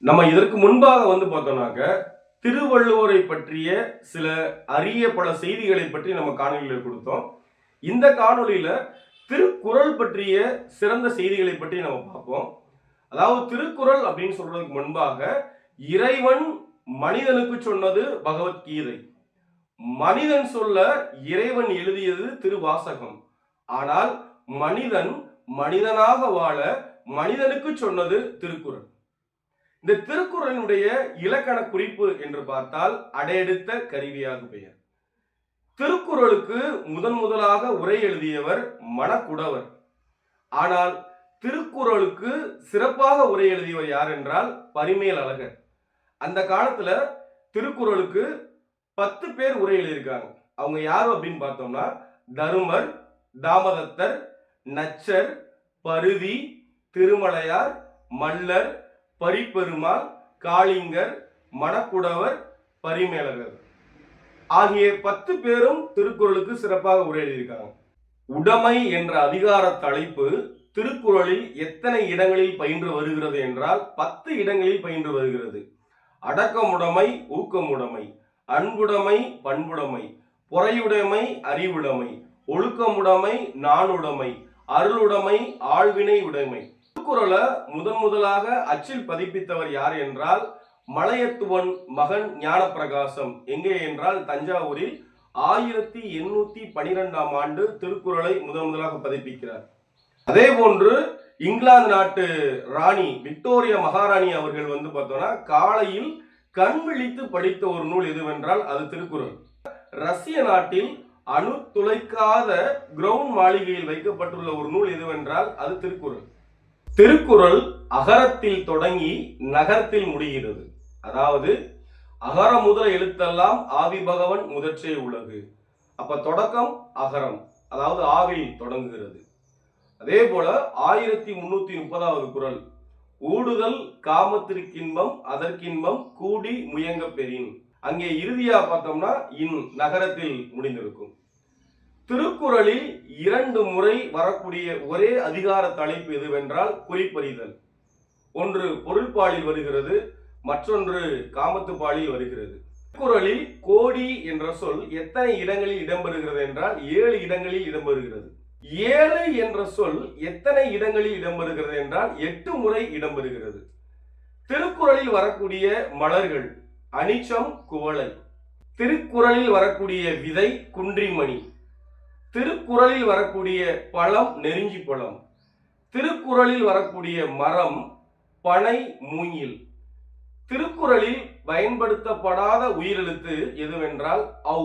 நம்ம இதற்கு முன்பாக பார்த்தோம்னாக்க திருவள்ளுவரை பற்றிய சில அரிய பல செய்திகளை பற்றி நம்ம காணொலியில் கொடுத்தோம். இந்த காணொலியில திருக்குறள் பற்றிய சிறந்த செய்திகளை பற்றி நம்ம பார்ப்போம். அதாவது திருக்குறள் அப்படின்னு சொல்றதுக்கு முன்பாக இறைவன் மனிதனுக்கு சொன்னது பகவத்கீதை. மனிதன் சொல்ல இறைவன் எழுதியது திருவாசகம். ஆனால் மனிதன் மனிதனாக வாழ மனிதனுக்கு சொன்னது திருக்குறள். இந்த திருக்குறளினுடைய இலக்கண குறிப்பு என்று பார்த்தால் அடையெடுத்த கருவியாக பெயர். திருக்குறளுக்கு முதலாக உரை எழுதியவர் மணக்குடவர். ஆனால் திருக்குறளுக்கு சிறப்பாக உரை எழுதியவர் யார் என்றால் பரிமேல் அழகர். அந்த காலத்துல திருக்குறளுக்கு 10 பேர் உரை எழுதியிருக்காங்க. அவங்க யாரு அப்படின்னு பார்த்தோம்னா தருமர், தாமதத்தர், நச்சர், பருதி, திருமலையார், மல்லர், பரிப்பெருமாள், காளிங்கர், மணக்குடவர், பரிமேலழகர் ஆகிய 10 பேரும் திருக்குறளுக்கு சிறப்பாக உரை எழுதியிருக்காங்க. உடைமை என்ற அதிகார தலைப்பு திருக்குறளில் எத்தனை இடங்களில் பயின்று வருகிறது என்றால் 10 இடங்களில் பயின்று வருகிறது. அடக்கமுடைமை, ஊக்கமுடைமை, அன்புடைமை, பண்புடைமை, பொறையுடைமை, அறிவுடைமை, ஒழுக்கமுடைமை, நாணுடைமை, அருளுடைமை, ஆழ்வினை உடைமை. திருக்குறளை முதலாக அச்சில் பதிப்பித்தவர் யார் என்றால் மலையத்துவன் மகன் ஞானப்பிரகாசம். எங்கே என்றால் தஞ்சாவூரில் 1812ஆம் ஆண்டு திருக்குறளை முதலாக பதிப்பிக்கிறார். அதே போன்று இங்கிலாந்து நாட்டு ராணி விக்டோரியா மகாராணி அவர்கள் பார்த்தோம்னா காலையில் கண் விழித்து படித்த ஒரு நூல் எதுவென்றால் அது திருக்குறள். ரஷ்ய நாட்டில் அணு துளைக்காத கிரவுண்ட் மாளிகையில் வைக்கப்பட்டுள்ள ஒரு நூல் எதுவென்றால் அது திருக்குறள். திருக்குறள் அகரத்தில் தொடங்கி நகரத்தில் முடிகிறது. அதாவது அகர முதல எழுத்தெல்லாம் ஆவி பகவன் முதற்றே உலகு. அப்ப தொடக்கம் அகரம், அதாவது ஆவில் தொடங்குகிறது. அதே போல 1330வது குறள் ஊடுதல் காமத்திற்கின்பம் அதற்கின்பம் கூடி முயங்க பெறின். அங்கே இறுதியா பார்த்தோம்னா நகரத்தில் முடிந்திருக்கும். திருக்குறளில் 2 முறை வரக்கூடிய ஒரே அதிகார தலைப்பு எதுவென்றால் குறிப்பறிதல். ஒன்று பொருள்பாலில் வருகிறது, மற்றொன்று காமத்துப்பாலில் வருகிறது. திருக்குறளில் கோடி என்ற சொல் எத்தனை இடங்களில் இடம்பெறுகிறது என்றால் 7 இடங்களில் இடம்பெறுகிறது. 7 என்ற சொல் எத்தனை இடங்களில் இடம்பெறுகிறது என்றால் 8 முறை இடம்பெறுகிறது. திருக்குறளில் வரக்கூடிய மலர்கள் அனிச்சம், குவளை. திருக்குறளில் வரக்கூடிய விதை குன்றிமணி. திருக்குறளில் வரக்கூடிய பழம் நெருஞ்சி பழம். திருக்குறளில் வரக்கூடிய மரம் பனை மூங்கில். திருக்குறளில் பயன்படுத்தப்படாத உயிரெழுத்து எதுவென்றால் ஔ.